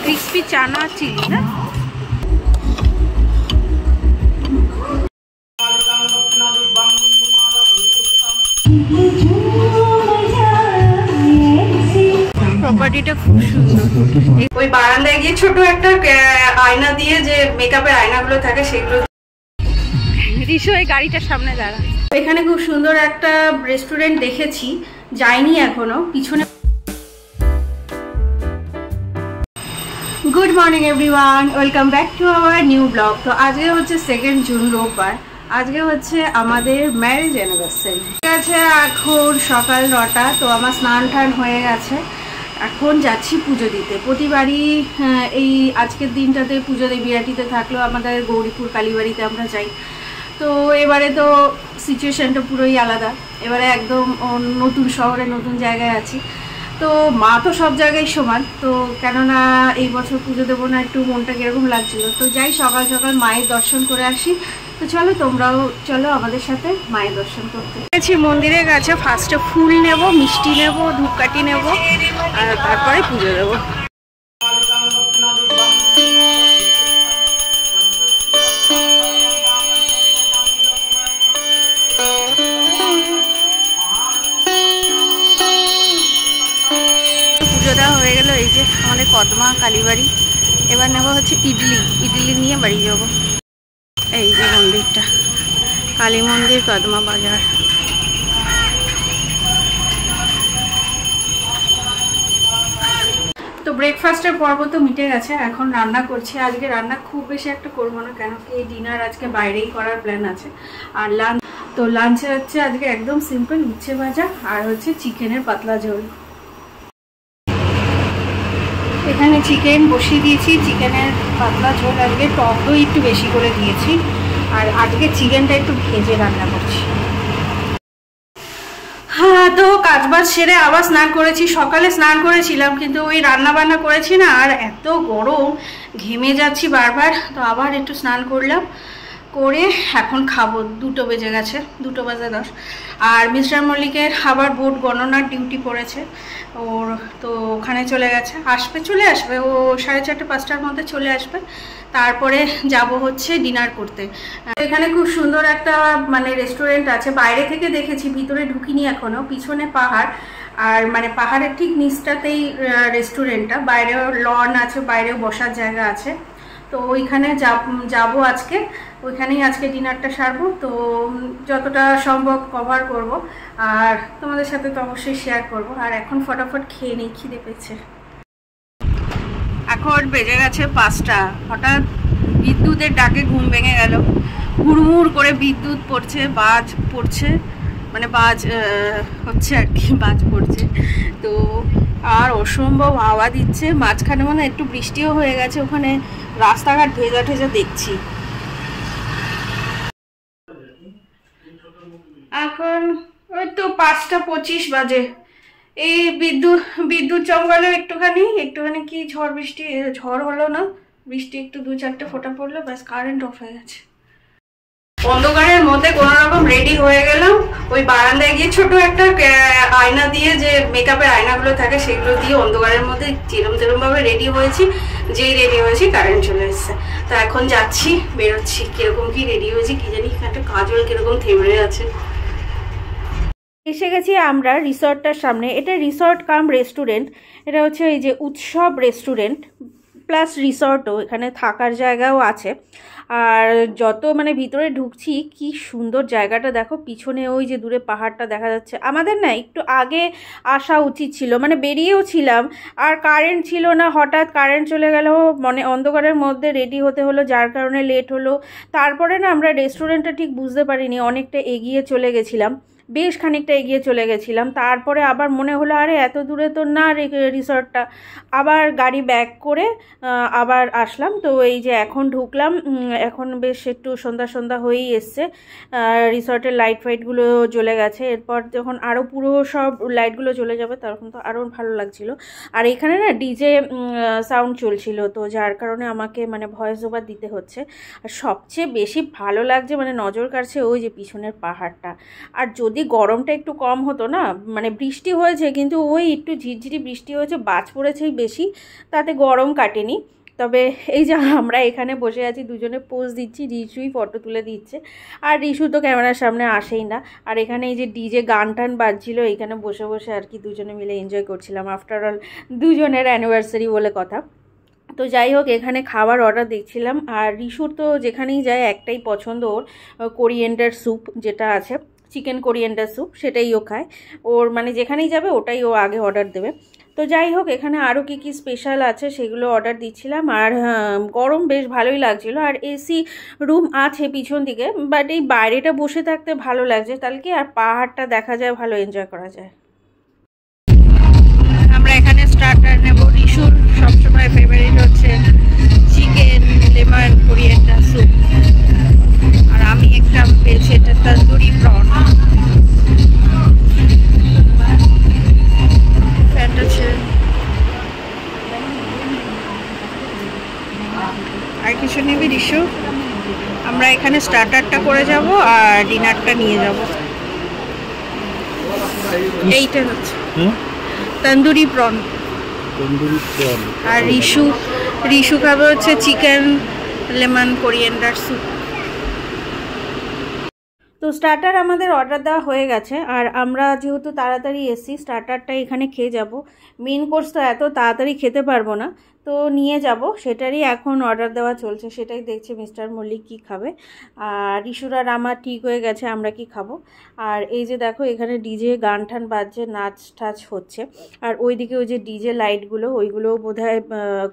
Crispy চানা chilli না প্রপার্টিটা খুব সুন্দর। ওই বারান্দায় গিয়ে ছোট একটা আয়না দিয়ে যে মেকআপের আয়নাগুলো থাকে সেগুলো রিসো এই গাড়িটার সামনে দাঁড়া। এখানে খুব সুন্দর একটা রেস্টুরেন্ট দেখেছি, যাইনি এখনো। পিছনে good morning everyone, welcome back to our new blog. তো আজকে হচ্ছে 2 জুন রোববার, আজকে হচ্ছে আমাদের ম্যারেজ অ্যানিভার্সারি। ঠিক আছে, এখন সকাল 9টা। তো আমার স্নান টান হয়ে গেছে, এখন যাচ্ছি পুজো দিতে। প্রতিবারই এই আজকের দিনটাতে পুজো দেয়। বিরাটিতে থাকলেও আমাদের গৌরীপুর কালীবাড়িতে আমরা যাই। তো এবারে তো সিচুয়েশানটা পুরোই আলাদা। এবারে একদম নতুন শহরে নতুন জায়গায় আছি। তো মা তো সব জায়গায় সমান, তো কেননা এই বছর পুজো দেবো না, একটু মনটা কীরকম লাগছিলো। তো যাই সকাল সকাল মায়ের দর্শন করে আসি। তো চলো তোমরাও চলো আমাদের সাথে মায়ের দর্শন করতে। গেছি মন্দিরের কাছে, ফার্স্টে ফুল নেব, মিষ্টি নেব, ধূপকাঠি নেব, আর তারপরে পুজো দেবো। পুজো দেওয়া হয়ে গেল। এই যে আমাদের কদমা কালীবাড়ি। এবার নেবো হচ্ছে ইডলি নিয়ে বাড়ি যাব। এই যে মন্দিরটা, কালী মন্দির, কদমা বাজার। তো ব্রেকফাস্টের পর্ব তো মিটে গেছে, এখন রান্না করছি। আজকে রান্না খুব বেশি একটা করবো না, কেন কি ডিনার আজকে বাইরেই করার প্ল্যান আছে। আর লাঞ্চে হচ্ছে আজকে একদম সিম্পল উচ্ছে ভাজা আর হচ্ছে চিকেনের পাতলা ঝোল। এখানে চিকেন বসিয়ে দিয়েছি, চিকেনের পাতলা ঝোল। আজকে টক দই একটু বেশি করে দিয়েছি, আর আজকে চিকেনটা একটু ভেজে রান্না করছি। হ্যাঁ, তো কাজবাজ সেরে আবার স্নান করেছি। সকালে স্নান করেছিলাম, কিন্তু ওই রান্না বান্না করেছি না, আর এত গরম, ঘেমে যাচ্ছি বারবার। তো আবার একটু স্নান করলাম, করে এখন খাবো। 2টো বেজে গেছে, 2টো বাজে 10। আর মিস্টার মল্লিকের আবার ভোট গণনার ডিউটি পড়েছে ওর, তো ওখানে চলে গেছে। চলে আসবে ও 4:30 5টার মধ্যে চলে আসবে। তারপরে যাব হচ্ছে ডিনার করতে। এখানে খুব সুন্দর একটা মানে রেস্টুরেন্ট আছে, বাইরে থেকে দেখেছি, ভিতরে ঢুকিনি এখনো। পিছনে পাহাড়, আর মানে পাহাড়ের ঠিক নিচটাতেই রেস্টুরেন্টটা। বাইরেও লন আছে, বাইরেও বসার জায়গা আছে। তো ওইখানে যাবো আজকে, ওইখানেই আজকে ডিনারটা সারবো। তো যতটা সম্ভব কভার করব, আর তোমাদের সাথে তো অবশ্যই শেয়ার করব। আর এখন ফটাফট খেয়ে নিই, খিদে পেয়েছে। এখন বেজে গেছে 5টা। হঠাৎ বিদ্যুতের ডাকে ঘুম ভেঙে গেল। হুড়মুড় করে বিদ্যুৎ পড়ছে, বাজ পড়ছে, মানে বাজ হচ্ছে আর কি, বাজ পড়ছে। তো আর অসম্ভব হাওয়া দিচ্ছে। মাঝখানে মানে একটু বৃষ্টিও হয়ে গেছে, ওখানে রাস্তাঘাট ভেজা ঠেজা দেখছি। এখন ওই তো 5:25 বাজে। এই বিদ্যুৎ চমকালো একটুখানি কি ঝড় হলো না, বৃষ্টি একটু 2-4টে ফোঁটা পড়লো, ব্যাস কারেন্ট অফ হয়ে গেছে। অন্ধকারের মধ্যে কোনো রকম রেডি হয়ে গেলাম। ওই বারান্দায় গিয়ে ছোট একটা আয়না দিয়ে যে মেকআপের আয়নাগুলো থাকে সেগুলো দিয়ে অন্ধকারের মধ্যে যেরম ভাবে রেডি হয়েছি। যেই রেডি হয়েছি কারেন্ট চলে এসছে। তো এখন যাচ্ছি, বেরোচ্ছি। কিরকম কি রেডি হয়েছি কি জানি, একটা কাজল কিরকম থেমড়ে আছে। এসে গেছি আমরা রিসর্টটার সামনে। এটা রিসর্ট কাম রেস্টুরেন্ট। এটা হচ্ছে এই যে উৎসব রেস্টুরেন্ট প্লাস রিসর্টও, এখানে থাকার জায়গাও আছে। আর যত মানে ভিতরে ঢুকছি, কি সুন্দর জায়গাটা দেখো। পিছনে ওই যে দূরে পাহাড়টা দেখা যাচ্ছে। আমাদের না একটু আগে আসা উচিত ছিল, মানে বেরিয়েও ছিলাম, আর কারেন্ট ছিল না। হঠাৎ কারেন্ট চলে গেল, মানে অন্ধকারের মধ্যে রেডি হতে হলো, যার কারণে লেট হলো। তারপরে না আমরা রেস্টুরেন্টটা ঠিক বুঝতে পারিনি, অনেকটা এগিয়ে চলে গেছিলাম, বেশ খানিকটা এগিয়ে চলে গেছিলাম। তারপরে আবার মনে হলো আরে এত দূরে তো না রিসর্টটা। আবার গাড়ি ব্যাক করে আবার আসলাম। তো এই যে এখন ঢুকলাম। এখন বেশ একটু সন্ধ্যা হয়েই এসছে। রিসর্টের লাইটগুলো জ্বলে গেছে। এরপর যখন আরও পুরো সব লাইটগুলো জ্বলে যাবে তখন তো আরও ভালো লাগছিল। আর এখানে না ডিজে সাউন্ড চলছিল, তো যার কারণে আমাকে মানে ভয়েস ওভার দিতে হচ্ছে। আর সবচেয়ে বেশি ভালো লাগছে, মানে নজর কাড়ছে ওই যে পিছনের পাহাড়টা। আর যদি যদি গরমটা একটু কম হতো না, মানে বৃষ্টি হয়েছে কিন্তু ওই একটু ঝিরঝিরি বৃষ্টি হয়েছে, বাজ পড়েছেই বেশি, তাতে গরম কাটেনি। তবে এই যে আমরা এখানে বসে আছি, দুজনে পোজ দিচ্ছি, রিশুই ফটো তুলে দিচ্ছে, আর রিশু তো ক্যামেরার সামনে আসেই না। আর এখানে এই যে ডিজে গান টান বাজছিল, এইখানে বসে বসে আর কি দুজনে মিলে এনজয় করছিলাম। আফটার অল দুজনের অ্যানিভার্সারি বলে কথা। তো যাই হোক, এখানে খাবার অর্ডার দিচ্ছিলাম। আর রিশুর তো যেখানেই যায় একটাই পছন্দ, ওর কোরিয়েন্ডার স্যুপ যেটা আছে, চিকেন কোরিয়েন্ডার স্যুপ, সেটাই ও খায়। ওর মানে যেখানেই যাবে ওটাই ও আগে অর্ডার দেবে। তো যাই হোক, এখানে আরও কী কী স্পেশাল আছে সেগুলো অর্ডার দিচ্ছিলাম। আর গরম বেশ ভালোই লাগছিলো, আর এসি রুম আছে পিছন দিকে, বাট এই বাইরেটা বসে থাকতে ভালো লাগছে, তাহলে কি আর পাহাড়টা দেখা যায়, ভালো এনজয় করা যায়। আমরা এখানে স্টার্টার নেব। রিশুর সবসময় ফেভারিট হচ্ছে চিকেন লেমন কোরিয়েন্ডার স্যুপ, আর আমি একটা পেয়েছি এটা তন্দুরি প্রন। আর কিছু নিবি রিশু? আমরা এখানে স্টার্টারটা করে যাব আর ডিনারটা নিয়ে যাব। এইটা হচ্ছে তন্দুরি প্রন। আর রিশু খাবে হচ্ছে চিকেন লেমন কোরিয়েন্ডার স্যুপ। তো স্টার্টার আমাদের অর্ডার দেওয়া হয়ে গেছে, আর আমরা যেহেতু তাড়াতাড়ি এসছি, স্টার্টারটা এখানে খেয়ে যাব। মেন কোর্স তো এত তাড়াতাড়ি খেতে পারবো না, তো নিয়ে যাব, সেটারই এখন অর্ডার দেওয়া চলছে। সেটাই দেখছে মিস্টার মল্লিক কী খাবে, আর রিশুর আর আমার ঠিক হয়ে গেছে আমরা কি খাবো। আর এই যে দেখো, এখানে ডিজে গান টান বাজছে, নাচ টাচ হচ্ছে। আর ওইদিকে ওই যে ডিজে লাইটগুলো, ওইগুলোও বোধহয়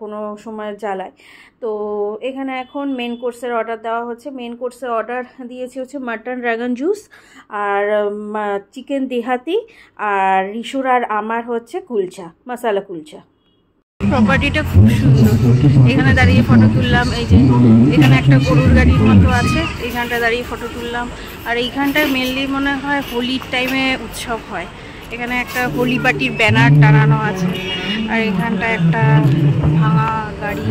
কোনো সময় জ্বালায়। তো এখানে এখন মেন কোর্সের অর্ডার দেওয়া হচ্ছে। মেন কোর্সের অর্ডার দিয়েছি হচ্ছে মাটন ড্রাগন জুস আর চিকেন দেহাতি, আর রিশুর আর আমার হচ্ছে কুলচা, মশালা কুলচা। প্রপার্টিটা খুব সুন্দর, এখানে দাঁড়িয়ে ফটো তুললাম। এই যে এখানে একটা গরুর গাড়ির মতো আছে, এইখানটা দাঁড়িয়ে ফটো তুললাম। আর এইখানটায় মেনলি মনে হয় হোলির টাইমে উৎসব হয়। এখানে একটা হোলি পার্টির ব্যানার টানানো আছে, আর এখানটা একটা ভাঙা গাড়ি,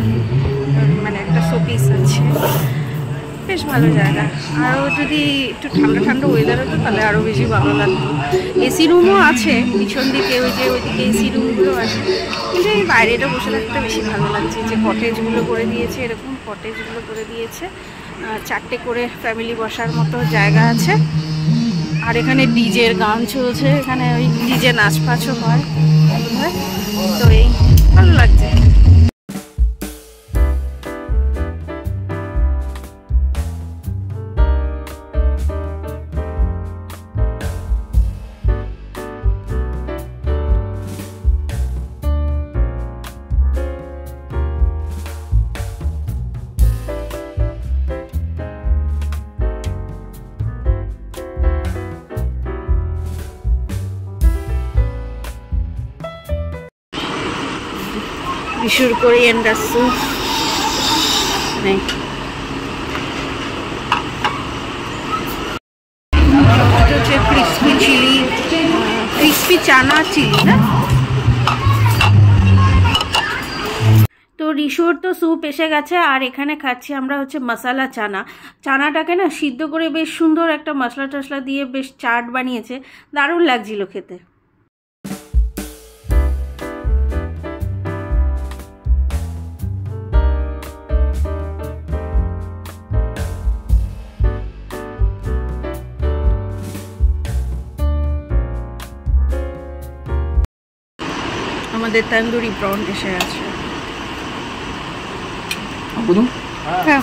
মানে একটা শোপিস আছে। বেশ ভালো জায়গা। আরও যদি একটু ঠান্ডা ঠান্ডা ওয়েদার হতো তাহলে আরও বেশি ভালো লাগতো। এসি রুমও আছে পিছন দিকে, ওইদিকে এসি রুমগুলো আছে, কিন্তু এই বাইরেটা বসে থাকতে বেশি ভালো লাগছে। যে কটেজগুলো করে দিয়েছে, এরকম কটেজগুলো করে দিয়েছে, 4টে করে ফ্যামিলি বসার মতো জায়গা আছে। আর এখানে ডিজের গান চলছে, এখানে ওই ডিজে নাচ ফাচও হয়, তো এই ভালো লাগছে। রিশুর কোরিয়েন্ডার স্যুপ নেই, হচ্ছে ক্রিসপি চিলি, ক্রিসপি চানা চিলি না। তো রিশুর তো স্যুপ এসে গেছে, আর এখানে খাচ্ছি আমরা হচ্ছে মশালা চানা। চানাটাকে না সিদ্ধ করে বেশ সুন্দর একটা মশলা টশলা দিয়ে বেশ চাট বানিয়েছে, দারুণ লাগছিল খেতে। আমাদের তন্দুরি প্রন এসে আছে। হ্যাঁ,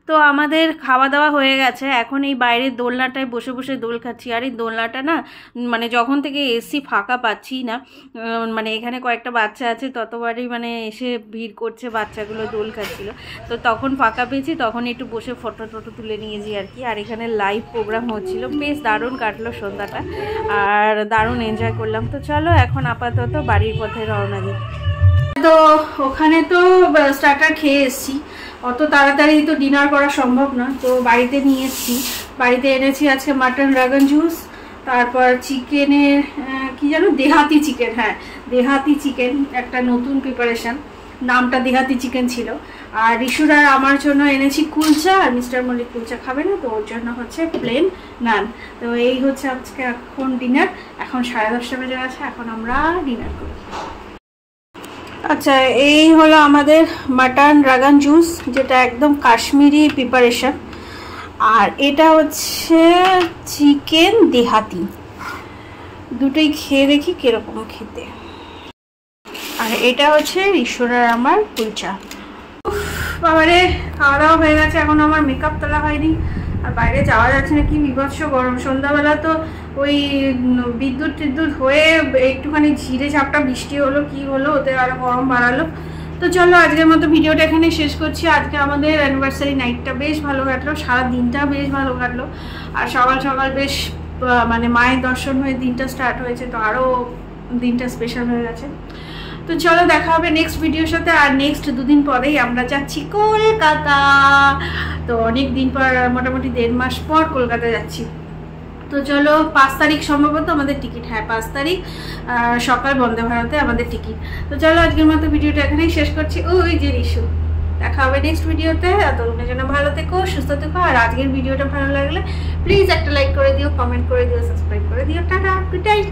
তো আমাদের খাওয়া দাওয়া হয়ে গেছে। এখন এই বাইরের দোলনাটায় বসে বসে দোল খাচ্ছি। আর এই দোলনাটা না, মানে যখন থেকে এসি ফাঁকা পাচ্ছি না, মানে এখানে কয়েকটা বাচ্চা আছে, ততবারই মানে এসে ভিড় করছে, বাচ্চাগুলো দোল খাচ্ছিল। তো তখন ফাঁকা পেয়েছি, তখন একটু বসে ফটো টটো তুলে নিয়েছি আর কি। আর এখানে লাইভ প্রোগ্রাম হচ্ছিল, বেশ দারুণ কাটলো সন্ধ্যাটা, আর দারুণ এনজয় করলাম। তো চলো এখন আপাতত বাড়ির পথে রওনা দিই। তো ওখানে তো স্টার্টার খেয়ে এসছি, অত তাড়াতাড়ি তো ডিনার করা সম্ভব না, তো বাড়িতে নিয়ে এসেছি। বাড়িতে এনেছি আজকে মাটন ড্রাগন জুস, তারপর চিকেনের কি জানো, দেহাতি চিকেন। হ্যাঁ, দেহাতি চিকেন একটা নতুন প্রিপারেশান, নামটা দেহাতি চিকেন ছিল। আর রিশুর আর আমার জন্য এনেছি কুলচা, আর মিস্টার মল্লিক কুলচা খাবে না, তো ওর জন্য হচ্ছে প্লেন নান। তো এই হচ্ছে আজকে এখন ডিনার। এখন 10:30 বেজে গেছে, এখন আমরা ডিনার করি। আচ্ছা, এই হলো আমাদের মাটন ড্রাগন জুস, যেটা একদম কাশ্মীরি প্রিপারেশন। আর এটা হচ্ছে চিকেন দেহাতি। দুটোই খেয়ে দেখি কিরকম খেতে। আর এটা হচ্ছে রিশুর আর আমার কুলচা। বাবারে, খাওয়া দাওয়া হয়ে গেছে, এখন আমার মেকআপ তোলা হয়নি। আর বাইরে যাওয়া যাচ্ছে না, কি বিভৎস গরম। সন্ধ্যাবেলা তো ওই বিদ্যুৎ হয়ে একটুখানি ঝিরে ঝাপটা বৃষ্টি হলো, কি হলো, ওতে আরো গরম বাড়ালো। তো চলো আজকের মতো ভিডিওটা এখানে শেষ করছি। আজকে আমাদের অ্যানিভার্সারি নাইটটা বেশ ভালো কাটলো, সারা দিনটা বেশ ভালো কাটলো। আর সকাল সকাল বেশ মানে মায়ের দর্শন হয়ে দিনটা স্টার্ট হয়েছে, তো আরও দিনটা স্পেশাল হয়ে গেছে। তো চলো দেখা হবে নেক্সট ভিডিওর সাথে। আর নেক্সট 2 দিন পরেই আমরা যাচ্ছি কলকাতা। তো অনেক দিন পর, মোটামুটি 1.5 মাস পর কলকাতা যাচ্ছি। তো চলো, 5 তারিখ সম্ভবত আমাদের টিকিট। হ্যাঁ, 5 তারিখ সকাল বন্দে ভারতে আমাদের টিকিট। তো চলো আজকের মতো ভিডিওটা এখানেই শেষ করছি। ওই যে রিশু, দেখা হবে নেক্সট ভিডিওতে। ততক্ষণের জন্য ভালো থেকো, সুস্থ থেকো। আর আজকের ভিডিওটা ভালো লাগলে প্লিজ একটা লাইক করে দিও, কমেন্ট করে দিও, সাবস্ক্রাইব করে দিও। Tata, good night.